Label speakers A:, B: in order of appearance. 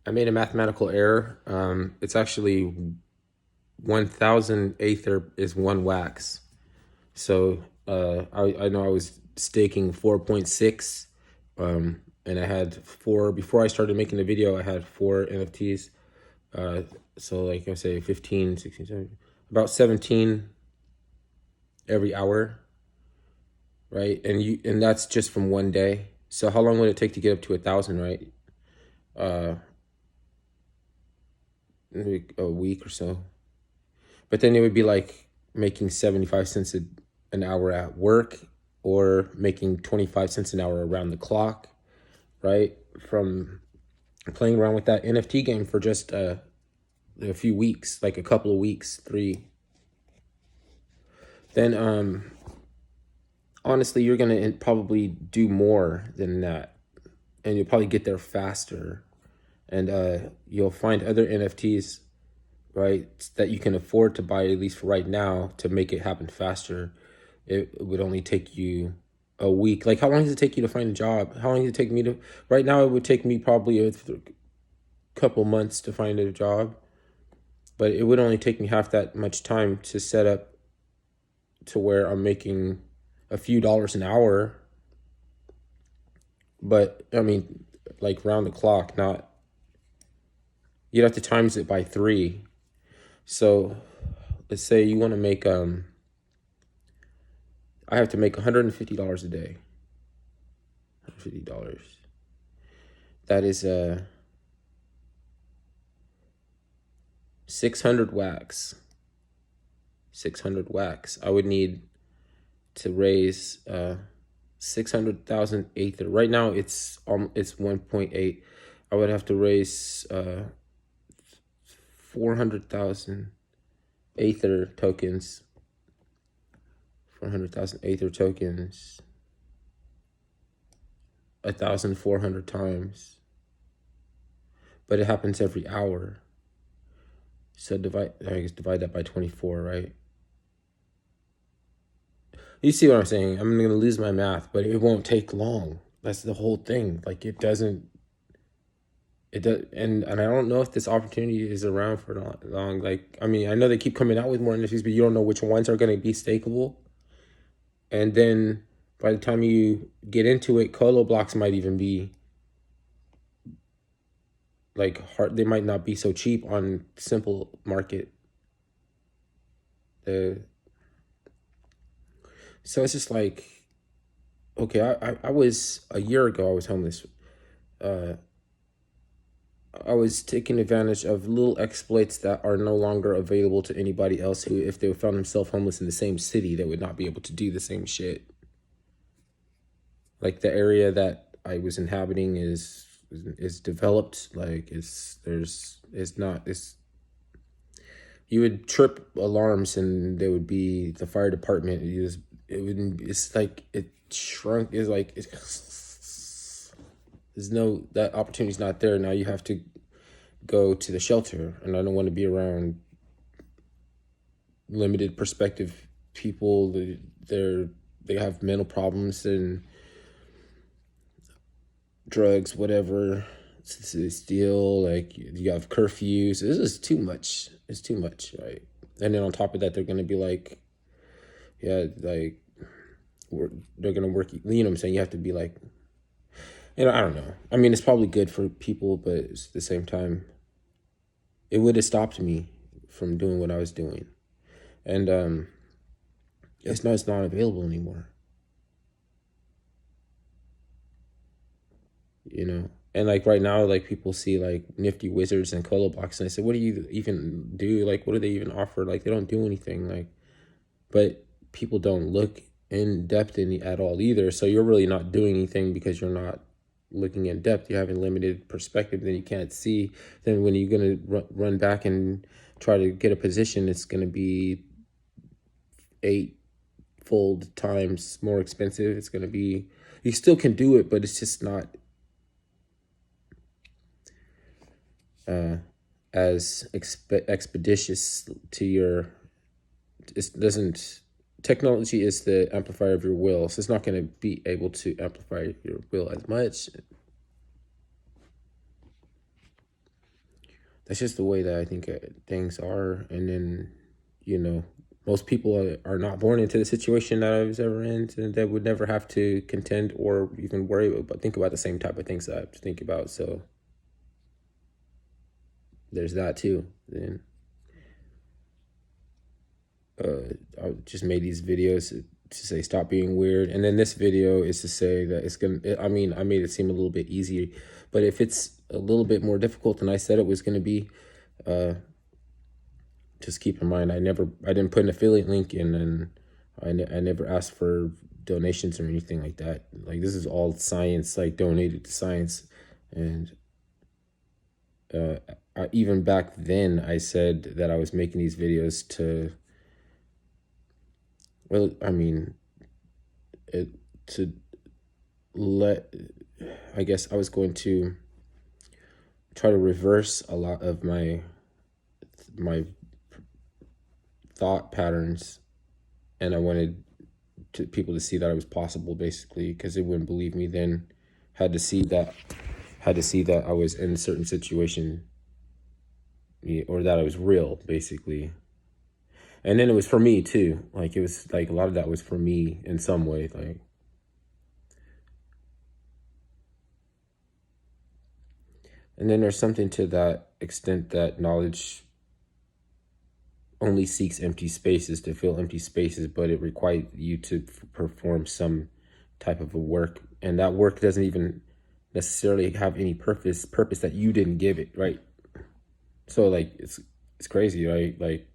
A: I made a mathematical error. It's actually 1,000 Aether is one wax. So I know I was staking 4.6, and I had four before I started making the video. I had four NFTs. Uh, so like I say, 15, 16, 17, about 17 every hour, right? And that's just from one day. So how long would it take to get up to 1,000, right? Uh, maybe a week or so. But then it would be like making 75 cents an hour at work, or making 25 cents an hour around the clock, right? From playing around with that NFT game for just a few weeks, like a couple of weeks, three. Then honestly, you're going to probably do more than that. And you'll probably get there faster. And you'll find other NFTs, right, that you can afford to buy, at least for right now, to make it happen faster. It would only take you a week. Like, how long does it take you to find a job? How long does it take me to? Right now, it would take me probably a couple months to find a job, but it would only take me half that much time to set up to where I'm making a few dollars an hour. But I mean, like round the clock, not. You'd have to times it by three. So let's say you want to make I have to make $150 a day. $150. That is 600 wax. 600 wax. I would need to raise 600,000 Aether. Right now it's 1.8. I would have to raise 400,000 Aether tokens. 400,000 Aether tokens 1,400 times. But it happens every hour. So divide that by 24, right? You see what I'm saying? I'm gonna lose my math, but it won't take long. That's the whole thing. Like, it does, and I don't know if this opportunity is around for long. Like, I mean, I know they keep coming out with more NFTs, but you don't know which ones are gonna be stakeable. And then by the time you get into it, colo blocks might even be like hard. They might not be so cheap on simple market. The So it's just like, okay, I was, a year ago, I was homeless. Uh, I was taking advantage of little exploits that are no longer available to anybody else who, if they found themselves homeless in the same city, they would not be able to do the same shit. Like, the area that I was inhabiting is developed. Like, it's not, it's, you would trip alarms and there would be the fire department. It's like it shrunk. It's like there's no, that opportunity's not there. Now you have to go to the shelter, and I don't want to be around limited perspective people. They have mental problems and drugs, whatever. They steal. Like, you have curfews. This is too much. It's too much, right? And then on top of that, they're gonna be like, yeah, like, they're gonna work. You know what I'm saying? You have to be like, I don't know. I mean, it's probably good for people, but at the same time, it would have stopped me from doing what I was doing. And it's not available anymore. And like right now, like, people see like Nifty Wizards and Colo Blocks, and I said, what do you even do? Like, what do they even offer? Like, they don't do anything. Like, but people don't look in depth at all either. So you're really not doing anything because you're not looking in depth. You're having limited perspective, then you can't see. Then when you're gonna run back and try to get a position, it's gonna be 8-fold times more expensive. It's gonna be, you still can do it, but it's just not as expeditious to your. It doesn't. Technology is the amplifier of your will, so it's not going to be able to amplify your will as much. That's just the way that I think things are. And then, you know, most people are not born into the situation that I was ever in, and that would never have to contend or even worry about, think about the same type of things that I have to think about. So there's that too. Then I just made these videos to say stop being weird, and then this video is to say that it's gonna. I mean, I made it seem a little bit easier, but if it's a little bit more difficult than I said it was gonna be, just keep in mind I didn't put an affiliate link in, and I never asked for donations or anything like that. Like, this is all science, like donated to science. And even back then I said that I was making these videos to, well, I mean, to let, I guess I was going to try to reverse a lot of my thought patterns, and I wanted people to see that it was possible, basically, because they wouldn't believe me then. Had to see that I was in a certain situation, or that I was real, basically. And then it was for me too. Like, it was like a lot of that was for me in some way. Like, and then there's something to that extent that knowledge only seeks empty spaces to fill empty spaces, but it requires you to perform some type of a work, and that work doesn't even necessarily have any purpose that you didn't give it, right? So, like, it's crazy, right? Like,